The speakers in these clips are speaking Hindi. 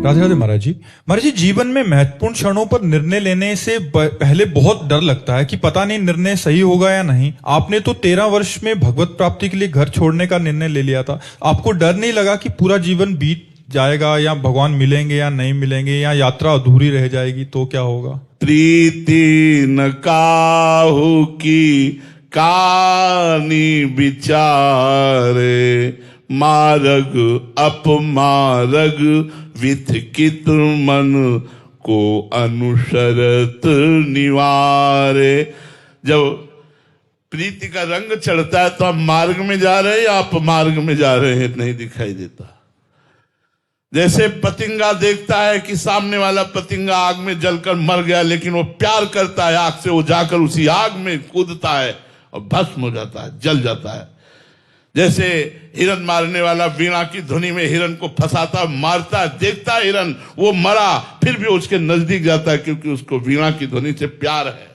राधे राधे महाराज जी। महाराज जी, जीवन में महत्वपूर्ण क्षणों पर निर्णय लेने से पहले बहुत डर लगता है कि पता नहीं निर्णय सही होगा या नहीं। आपने तो 13 वर्ष में भगवत प्राप्ति के लिए घर छोड़ने का निर्णय ले लिया था। आपको डर नहीं लगा कि पूरा जीवन बीत जाएगा, या भगवान मिलेंगे या नहीं मिलेंगे, या यात्रा अधूरी रह जाएगी तो क्या होगा? प्रीति न काहू की कानी विचारे, मार्ग अपमार्ग विथकित मन को अनुसरत निवारे। जब प्रीति का रंग चढ़ता है तो हम मार्ग में जा रहे हैं या अपमार्ग में जा रहे हैं नहीं दिखाई देता। जैसे पतिंगा देखता है कि सामने वाला पतिंगा आग में जलकर मर गया, लेकिन वो प्यार करता है आग से, वो जाकर उसी आग में कूदता है और भस्म हो जाता है, जल जाता है। जैसे हिरन मारने वाला वीणा की धुनी में हिरन को फंसाता, मारता है, देखता है हिरन वो मरा, फिर भी उसके नजदीक जाता है क्योंकि उसको वीणा की धुनी से प्यार है।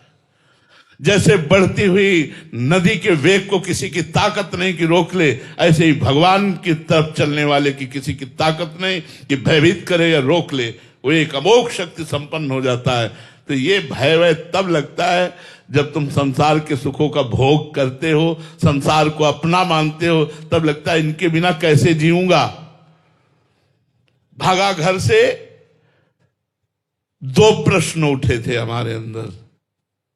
जैसे बढ़ती हुई नदी के वेग को किसी की ताकत नहीं कि रोक ले, ऐसे ही भगवान की तरफ चलने वाले की किसी की ताकत नहीं कि भयभीत करे या रोक ले, वो एक अमोघ शक्ति संपन्न हो जाता है। तो ये भय वय तब लगता है जब तुम संसार के सुखों का भोग करते हो, संसार को अपना मानते हो, तब लगता है इनके बिना कैसे जीऊंगा। भागा घर से 2 प्रश्न उठे थे हमारे अंदर,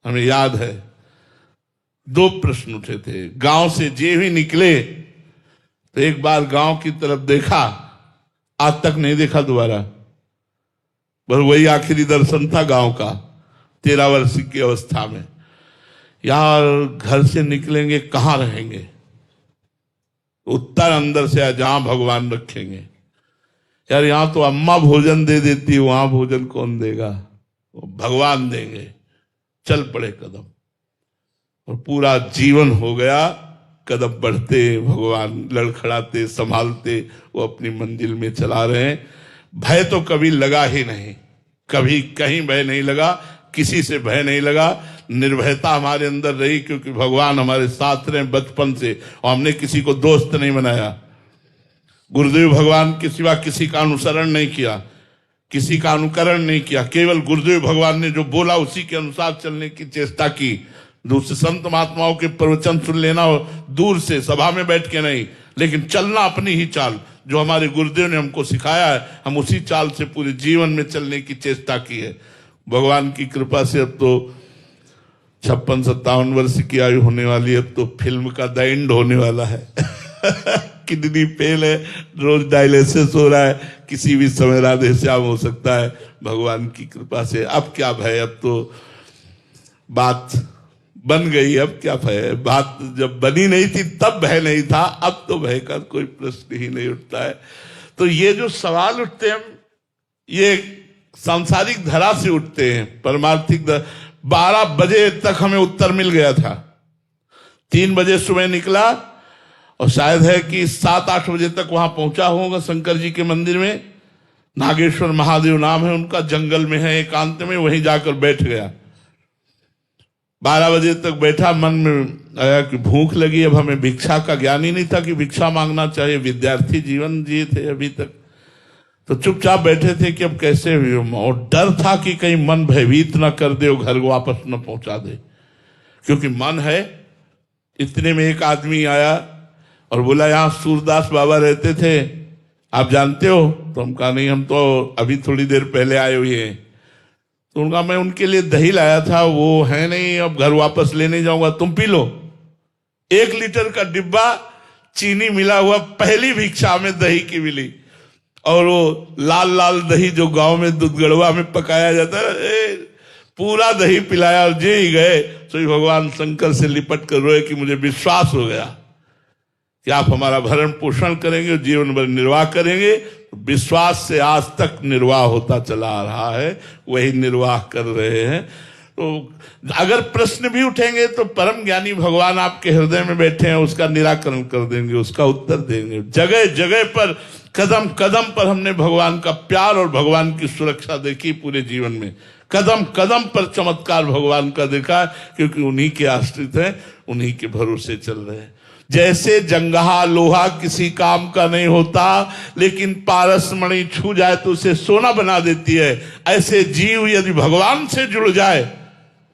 हमें याद है 2 प्रश्न उठे थे। गांव से जे भी निकले तो एक बार गांव की तरफ देखा, आज तक नहीं देखा दोबारा, बस वही आखिरी दर्शन था गांव का 13 वर्ष की अवस्था में। यार घर से निकलेंगे कहां रहेंगे, उत्तर अंदर से जहां भगवान रखेंगे। यार यहां तो अम्मा भोजन दे देती, वहां भोजन कौन देगा, भगवान देंगे। चल पड़े कदम, और पूरा जीवन हो गया कदम बढ़ते, भगवान लड़खड़ाते संभालते वो अपनी मंजिल में चला रहे हैं। भय तो कभी लगा ही नहीं, कभी कहीं भय नहीं लगा, किसी से भय नहीं लगा। निर्भयता हमारे अंदर रही क्योंकि भगवान हमारे साथ रहे बचपन से, और हमने किसी को दोस्त नहीं बनाया। गुरुदेव भगवान के सिवा किसी का अनुसरण नहीं किया, किसी का अनुकरण नहीं किया, केवल गुरुदेव भगवान ने जो बोला उसी के अनुसार चलने की चेष्टा की। दूसरे संत महात्माओं के प्रवचन सुन लेना हो दूर से, सभा में बैठ के नहीं, लेकिन चलना अपनी ही चाल, जो हमारे गुरुदेव ने हमको सिखाया है, हम उसी चाल से पूरे जीवन में चलने की चेष्टा की है। भगवान की कृपा से अब तो 56-57 वर्ष की आयु होने वाली है। अब तो फिल्म का द एंड होने वाला है। किडनी फेल है, रोज डायलिसिस हो रहा है, किसी भी समय राधे श्याम हो सकता है भगवान की कृपा से। अब क्या भय, अब तो बात बन गई, अब क्या भय। बात जब बनी नहीं थी तब भय नहीं था, अब तो भय का कोई प्रश्न ही नहीं उठता है। तो ये जो सवाल उठते हैं ये सांसारिक धरा से उठते हैं, परमार्थिक 12 बजे तक हमें उत्तर मिल गया था। 3 बजे सुबह निकला और शायद है कि 7-8 बजे तक वहां पहुंचा होगा शंकर जी के मंदिर में। नागेश्वर महादेव नाम है उनका, जंगल में है एकांत में, वहीं जाकर बैठ गया। 12 बजे तक बैठा, मन में आया कि भूख लगी। अब हमें भिक्षा का ज्ञान ही नहीं था कि भिक्षा मांगना चाहिए, विद्यार्थी जीवन जिए थे अभी तक, तो चुपचाप बैठे थे कि अब कैसे हुई। और डर था कि कहीं मन भयभीत ना कर दे और घर वापस न पहुंचा दे, क्योंकि मन है। इतने में एक आदमी आया और बोला यहाँ सूरदास बाबा रहते थे, आप जानते हो? तो हम कहा नहीं, हम तो अभी थोड़ी देर पहले आए हुए हैं। तो उनका मैं उनके लिए दही लाया था, वो है नहीं, अब घर वापस लेने जाऊंगा, तुम पी लो। 1 लीटर का डिब्बा चीनी मिला हुआ पहली भिक्षा में दही की मिली, और वो लाल लाल दही जो गांव में दूध गड़वा में पकाया जाता है, पूरा दही पिलाया। और जे ही गए तो ही भगवान शंकर से लिपट कर रोए कि मुझे विश्वास हो गया कि आप हमारा भरण पोषण करेंगे और जीवन भर निर्वाह करेंगे। विश्वास से आज तक निर्वाह होता चला आ रहा है, वही निर्वाह कर रहे हैं। तो अगर प्रश्न भी उठेंगे तो परम ज्ञानी भगवान आपके हृदय में बैठे हैं, उसका निराकरण कर देंगे, उसका उत्तर देंगे। जगह जगह पर, कदम कदम पर हमने भगवान का प्यार और भगवान की सुरक्षा देखी पूरे जीवन में। कदम कदम पर चमत्कार भगवान का देखा, क्योंकि उन्हीं के आश्रित हैं, उन्हीं के भरोसे चल रहे हैं। जैसे जंगहा लोहा किसी काम का नहीं होता, लेकिन पारस मणि छू जाए तो उसे सोना बना देती है, ऐसे जीव यदि भगवान से जुड़ जाए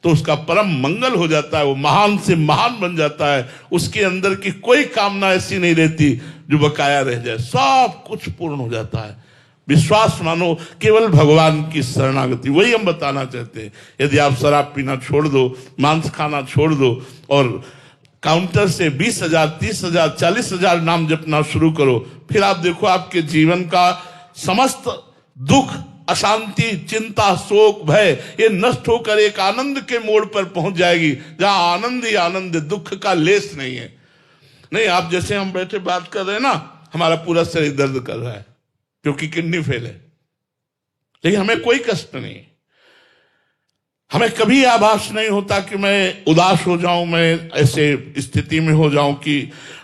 तो उसका परम मंगल हो जाता है, वो महान से महान बन जाता है। उसके अंदर की कोई कामना ऐसी नहीं रहती जो बकाया रह जाए, सब कुछ पूर्ण हो जाता है। विश्वास मानो, केवल भगवान की शरणागति, वही हम बताना चाहते हैं। यदि आप शराब पीना छोड़ दो, मांस खाना छोड़ दो और काउंटर से 20,000, 30,000, 40,000 नाम जपना शुरू करो, फिर आप देखो आपके जीवन का समस्त दुख, अशांति, चिंता, शोक, भय ये नष्ट होकर एक आनंद के मोड़ पर पहुंच जाएगी, जहां आनंद ही आनंद, दुख का लेस नहीं है। नहीं, आप जैसे हम बैठे बात कर रहे हैं ना, हमारा पूरा शरीर दर्द कर रहा है क्योंकि किडनी फेल है, लेकिन हमें कोई कष्ट नहीं। हमें कभी आभास नहीं होता कि मैं उदास हो जाऊं, मैं ऐसे स्थिति में हो जाऊं कि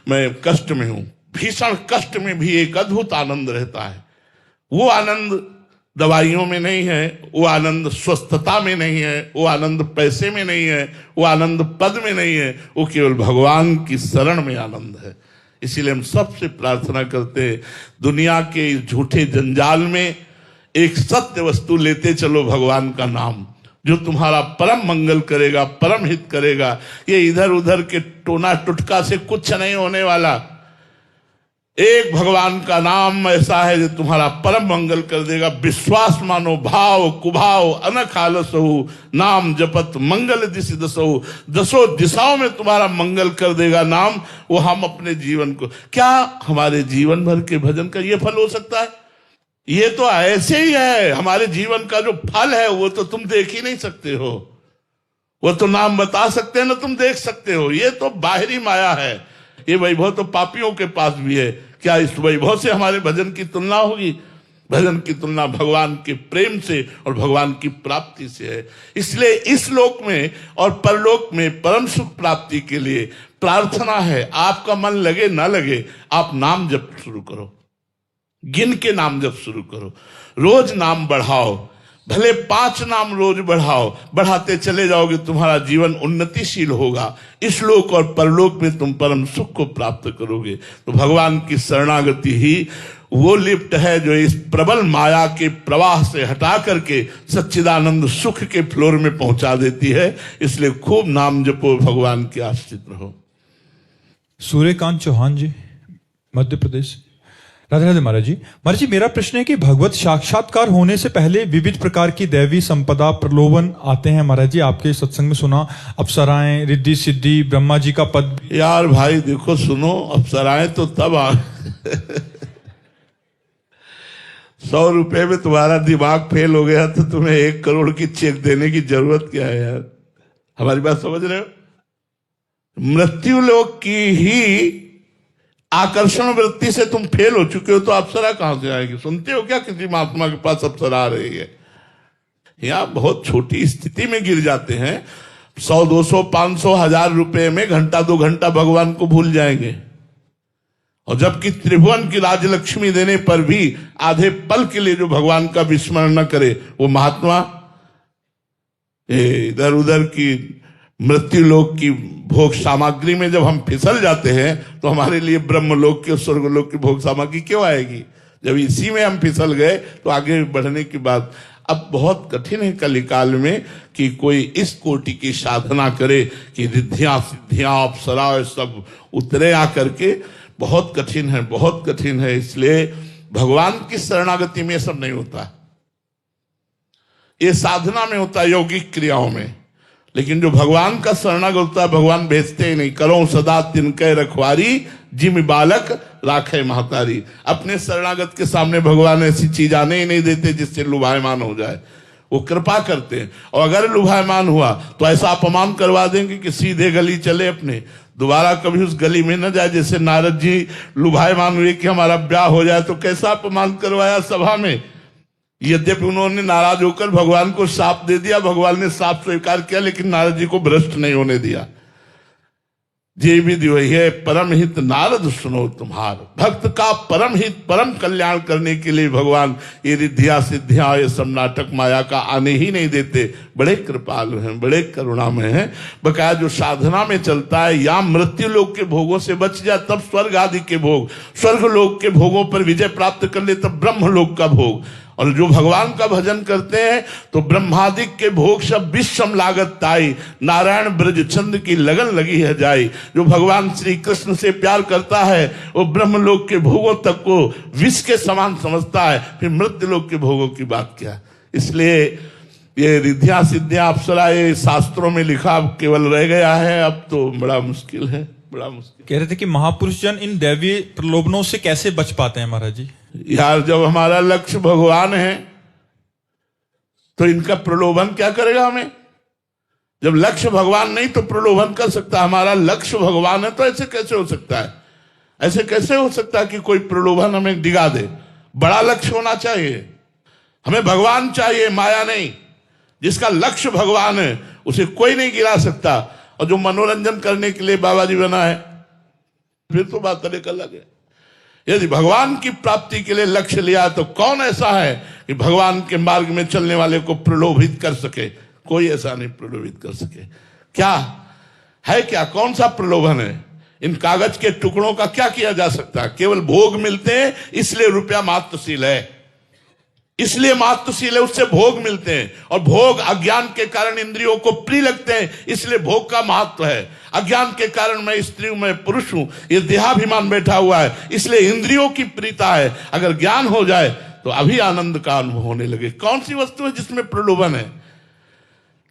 मैं कष्ट में हूं। भीषण कष्ट में भी एक अद्भुत आनंद रहता है। वो आनंद दवाइयों में नहीं है, वो आनंद स्वस्थता में नहीं है, वो आनंद पैसे में नहीं है, वो आनंद पद में नहीं है, वो केवल भगवान की शरण में आनंद है। इसीलिए हम सबसे प्रार्थना करते हैं, दुनिया के इस झूठे जंजाल में एक सत्य वस्तु लेते चलो, भगवान का नाम, जो तुम्हारा परम मंगल करेगा, परम हित करेगा। ये इधर उधर के टोना टुटका से कुछ नहीं होने वाला। एक भगवान का नाम ऐसा है जो तुम्हारा परम मंगल कर देगा। विश्वास मानो, भाव कुभाव अनख आलसहु, नाम जपत मंगल दिश दसहु, दसों दिशाओं में तुम्हारा मंगल कर देगा नाम। वो हम अपने जीवन को, क्या हमारे जीवन भर के भजन का ये फल हो सकता है? ये तो ऐसे ही है। हमारे जीवन का जो फल है वो तो तुम देख ही नहीं सकते हो। वो तो नाम बता सकते हैं ना, तुम देख सकते हो। ये तो बाहरी माया है। ये वैभव तो पापियों के पास भी है। क्या इस वैभव से हमारे भजन की तुलना होगी? भजन की तुलना भगवान के प्रेम से और भगवान की प्राप्ति से है। इसलिए इस लोक में और परलोक में परम सुख प्राप्ति के लिए प्रार्थना है, आपका मन लगे ना लगे, आप नाम जप शुरू करो, गिन के नाम जप शुरू करो, रोज नाम बढ़ाओ, भले 5 नाम रोज बढ़ाओ, बढ़ाते चले जाओगे, तुम्हारा जीवन उन्नतिशील होगा। इस लोक और परलोक में तुम परम सुख को प्राप्त करोगे। तो भगवान की शरणागति ही वो लिफ्ट है जो इस प्रबल माया के प्रवाह से हटा करके सच्चिदानंद सुख के फ्लोर में पहुंचा देती है। इसलिए खूब नाम जपो, भगवान के आश्रित रहो। सूर्यकांत चौहान जी, मध्य प्रदेश। राधे राधे महाराज जी। महाराज जी, मेरा प्रश्न है कि भगवत साक्षात्कार होने से पहले विविध प्रकार की दैवी संपदा, प्रलोभन आते हैं। महाराज जी, आपके सत्संग में सुना, अप्सराएं, रिद्धि सिद्धि, ब्रह्मा जी का पद। यार भाई देखो, सुनो, अप्सराएं तो तब आ 100 रुपए में तुम्हारा दिमाग फेल हो गया तो तुम्हें 1 करोड़ की चेक देने की जरूरत क्या है यार? हमारी बात समझ रहे हो? मृत्यु लोक की ही आकर्षण वृत्ति से तुम फेल हो चुके हो, तो अप्सरा कहां से आएगी? सुनते हो क्या किसी महात्मा के पास अप्सरा आ रही है? यहाँ बहुत छोटी स्थिति में गिर जाते हैं। 100, 200, 500, 1000 रुपए में घंटा 2 घंटा भगवान को भूल जाएंगे। और जबकि त्रिभुवन की राजलक्ष्मी देने पर भी आधे पल के लिए जो भगवान का विस्मरण न करे, वो महात्मा इधर उधर की मृत्यु लोक की भोग सामग्री में जब हम फिसल जाते हैं तो हमारे लिए ब्रह्मलोक की और स्वर्गलोक की भोग सामग्री क्यों आएगी? जब इसी में हम फिसल गए तो आगे बढ़ने की बात। अब बहुत कठिन है कलिकाल में कि कोई इस कोटि की साधना करे कि रिद्धियां सिद्धियां अप्सरा सब उतरे आकर के। बहुत कठिन है, बहुत कठिन है। इसलिए भगवान की शरणागति में सब नहीं होता, ये साधना में होता है, यौगिक क्रियाओं में। लेकिन जो भगवान का शरणागत होता है, भगवान भेजते ही नहीं। करो सदा तिनके रखवारी, जिम बालक राखे महतारी। अपने शरणागत के सामने भगवान ऐसी चीज आने ही नहीं देते जिससे लुभायमान हो जाए। वो कृपा करते हैं, और अगर लुभायमान हुआ तो ऐसा अपमान करवा देंगे कि सीधे गली चले अपने, दोबारा कभी उस गली में न जाए। जैसे नारद जी लुभायमान हुए कि हमारा ब्याह हो जाए, तो कैसा अपमान करवाया सभा में। यद्यपि उन्होंने नाराज होकर भगवान को शाप दे दिया, भगवान ने शाप स्वीकार किया, लेकिन नारद जी को भ्रष्ट नहीं होने दिया। जे विधि वही है परम हित नारद सुनो तुम्हार। भक्त का परम हित परम कल्याण करने के लिए भगवान ये रिद्धियां सिद्धियां ये सब नाटक माया का आने ही नहीं देते। बड़े कृपालु हैं, बड़े करुणामय हैं। बकाया जो साधना में चलता है या मृत्यु लोक के भोगों से बच जाए तब स्वर्ग आदि के भोग, स्वर्ग लोक के भोगों पर विजय प्राप्त कर ले तब ब्रह्म लोक का भोग। और जो भगवान का भजन करते हैं तो ब्रह्मादिक के भोग सब विषम लागत ताई, नारायण ब्रज चंद की लगन लगी है जाई। जो भगवान श्री कृष्ण से प्यार करता है वो ब्रह्मलोक के भोगों तक को विष के समान समझता है, फिर मृत्यु लोक के भोगों की बात क्या। इसलिए ये रिद्धियां सिद्धियां अप्सरा ये शास्त्रों में लिखा केवल रह गया है, अब तो बड़ा मुश्किल है, बड़ा मुश्किल। कह रहे थे कि महापुरुष जन इन दैवीय प्रलोभनों से कैसे बच पाते हैं महाराज जी? यार जब हमारा लक्ष्य भगवान है तो इनका प्रलोभन क्या करेगा हमें? जब लक्ष्य भगवान नहीं तो प्रलोभन कर सकता। हमारा लक्ष्य भगवान है तो ऐसे कैसे हो सकता है? ऐसे कैसे हो सकता है कि कोई प्रलोभन हमें डिगा दे? बड़ा लक्ष्य होना चाहिए, हमें भगवान चाहिए, माया नहीं। जिसका लक्ष्य भगवान है उसे कोई नहीं गिरा सकता। और जो मनोरंजन करने के लिए बाबा जी बना है फिर तो बात अलग अलग है। यदि भगवान की प्राप्ति के लिए लक्ष्य लिया तो कौन ऐसा है कि भगवान के मार्ग में चलने वाले को प्रलोभित कर सके? कोई ऐसा नहीं प्रलोभित कर सके। क्या है, क्या कौन सा प्रलोभन है? इन कागज के टुकड़ों का क्या किया जा सकता है? केवल भोग मिलते हैं इसलिए रुपया मात्रशील है, इसलिए मात्रशील है, उससे भोग मिलते हैं। और भोग अज्ञान के कारण इंद्रियों को प्रिय लगते हैं, इसलिए भोग का महत्व है। अज्ञान के कारण मैं स्त्री हूं, मैं पुरुष हूं, ये देहाभिमान बैठा हुआ है, इसलिए इंद्रियों की प्रीता है। अगर ज्ञान हो जाए तो अभी आनंद का अनुभव होने लगे। कौन सी वस्तु है जिसमें प्रलोभन है?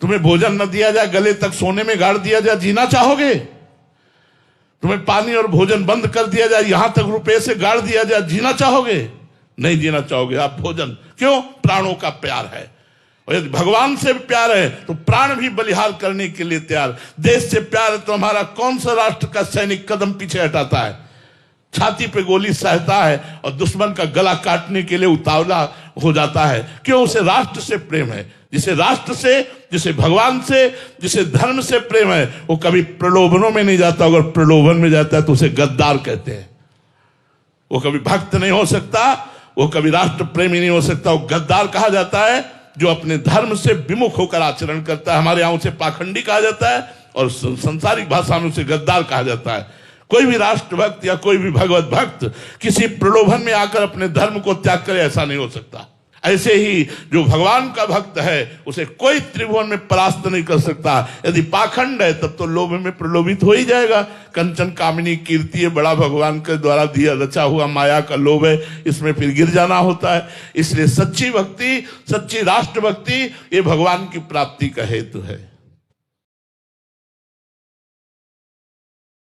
तुम्हें भोजन न दिया जाए, गले तक सोने में गाड़ दिया जाए, जीना चाहोगे? तुम्हें पानी और भोजन बंद कर दिया जाए, यहां तक रुपये से गाड़ दिया जाए, जीना चाहोगे? नहीं जीना चाहोगे आप। भोजन क्यों? प्राणों का प्यार है। और यदि भगवान से प्यार है तो प्राण भी बलिहार करने के लिए तैयार। देश से प्यार है तो हमारा कौन सा राष्ट्र का सैनिक कदम पीछे हटाता है? छाती पे गोली सहता है और दुश्मन का गला काटने के लिए उतावला हो जाता है। क्यों? उसे राष्ट्र से प्रेम है। जिसे राष्ट्र से, जिसे भगवान से, जिसे धर्म से प्रेम है वो कभी प्रलोभनों में नहीं जाता। अगर प्रलोभन में जाता है तो उसे गद्दार कहते हैं। वो कभी भक्त नहीं हो सकता, वो कभी राष्ट्र प्रेमी नहीं हो सकता। वो गद्दार कहा जाता है जो अपने धर्म से विमुख होकर आचरण करता है। हमारे यहां उसे पाखंडी कहा जाता है और संसारिक भाषा में उसे गद्दार कहा जाता है। कोई भी राष्ट्रभक्त या कोई भी भगवत भक्त किसी प्रलोभन में आकर अपने धर्म को त्याग करे, ऐसा नहीं हो सकता। ऐसे ही जो भगवान का भक्त है उसे कोई त्रिभुवन में परास्त नहीं कर सकता। यदि पाखंड है तब तो लोभ में प्रलोभित हो ही जाएगा। कंचन कामिनी कीर्ति है, बड़ा भगवान के द्वारा दिया रचा हुआ माया का लोभ है, इसमें फिर गिर जाना होता है। इसलिए सच्ची भक्ति, सच्ची राष्ट्र भक्ति ये भगवान की प्राप्ति का हेतु है।